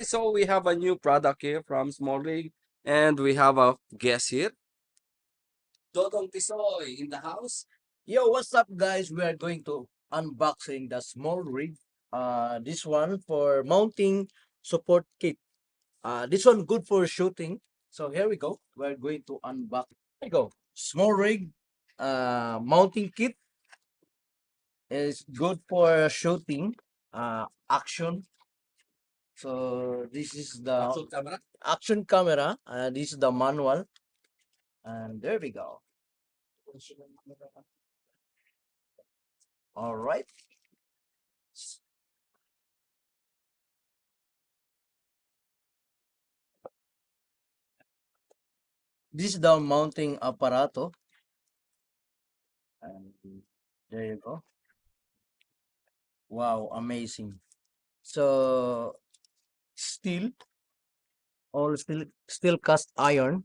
So we have a new product here from SMALLRIG, and we have a guest here, Dodong Tisoy in the house. Yo, what's up, guys? We are going to unboxing the small rig. This one for mounting support kit. This one good for shooting. So here we go. We're going to unbox. Here we go. Small rig. Mounting kit is good for shooting. Action. So this is the Action camera. action camera. This is the manual, and there we go. All right. This is the mounting apparato. And there you go. Wow, amazing. So steel, all steel cast iron,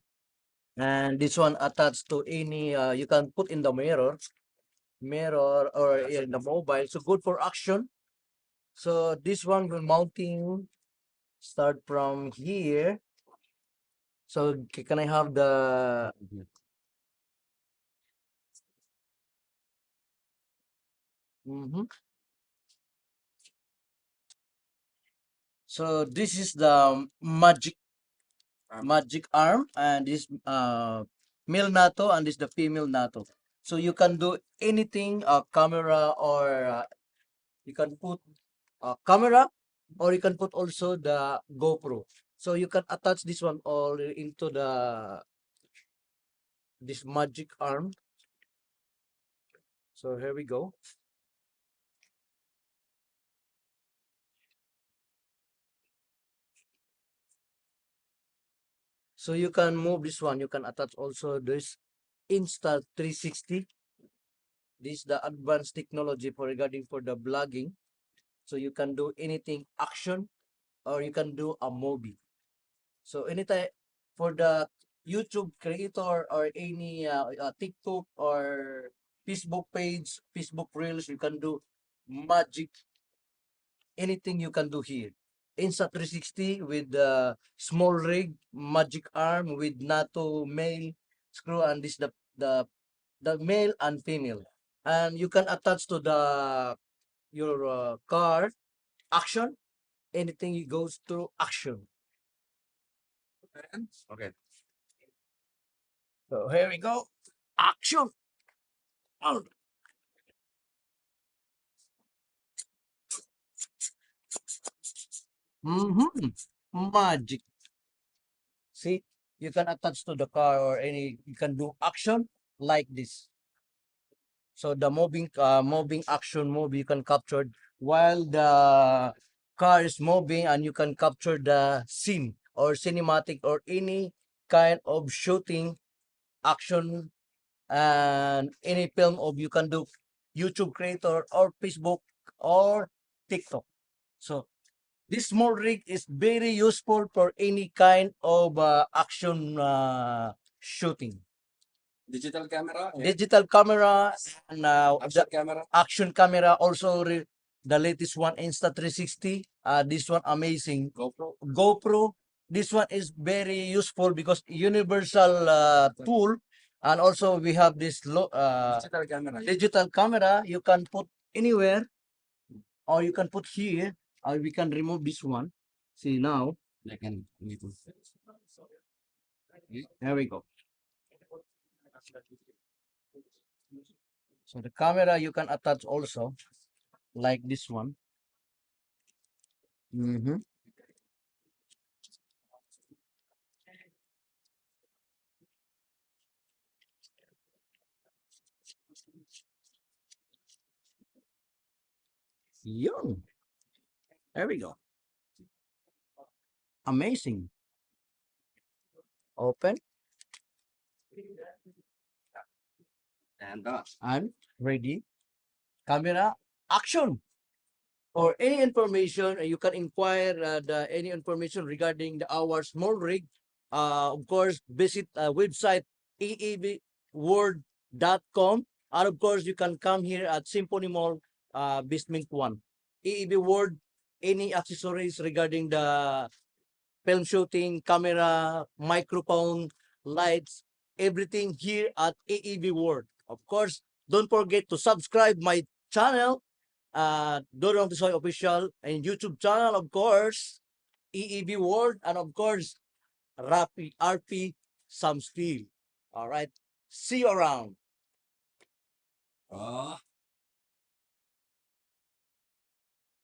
and this one attached to any you can put in the mirror or in the mobile. So good for action. So this one will mounting start from here. So can I have the mhm. So this is the magic arm, and this male NATO, and this the female NATO. So you can do anything, camera, or you can put a camera, or you can put also the GoPro. So you can attach this one all into the this magic arm. So here we go. So you can move this one. You can attach also this Insta 360. This is the advanced technology for regarding for the vlogging. So you can do anything action, or you can do a movie. So anytime for the YouTube creator or any TikTok or Facebook page, Facebook Reels, you can do magic, anything you can do here. Insta 360 with the small rig, magic arm with NATO male screw, and this the male and female. And you can attach to the your car action, anything it goes through action. Okay. So here we go. Action. Oh. Mm-hmm. Magic. See, you can attach to the car or any. You can do action like this. So the moving action move you can capture while the car is moving, and you can capture the scene or cinematic or any kind of shooting action, and any film of you can do YouTube creator or Facebook or TikTok. So this small rig is very useful for any kind of action shooting. Digital camera. Yeah. Digital camera, and Action the camera. action camera also the latest one Insta 360. This one amazing. GoPro. GoPro. This one is very useful because universal tool, and also we have this Digital camera. digital camera. You can put anywhere, or you can put here, or we can remove this one. See now. Like an. There we go. So the camera you can attach also like this one. Mm-hmm. Yun. There we go. Amazing. Open and ready. Camera action. Or any information, you can inquire any information regarding our small rig. Of course, visit website eebworld.com. And of course, you can come here at Symphony Mall, Basement 1. EEB World any accessories regarding the film shooting, camera, microphone, lights, everything here at AEB World. Of course, don't forget to subscribe my channel, Dodong Tisoy Official, and YouTube channel, of course, EEB World, and of course, RP Some Steel. All right. See you around. Ah.